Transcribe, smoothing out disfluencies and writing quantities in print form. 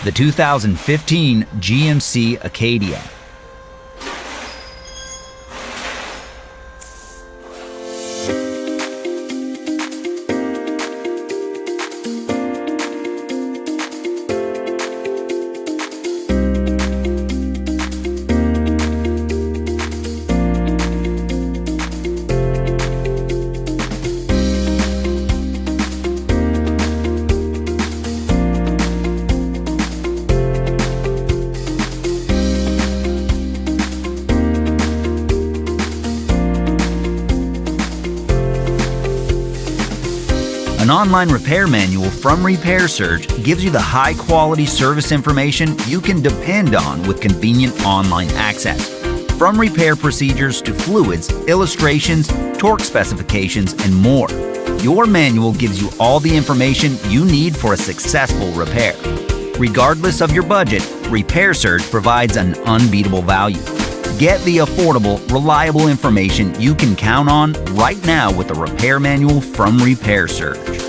the 2015 GMC Acadia. An online repair manual from Repair Surge gives you the high-quality service information you can depend on with convenient online access. From repair procedures to fluids, illustrations, torque specifications, and more, your manual gives you all the information you need for a successful repair. Regardless of your budget, Repair Surge provides an unbeatable value. Get the affordable, reliable information you can count on right now with the repair manual from Repair Surge.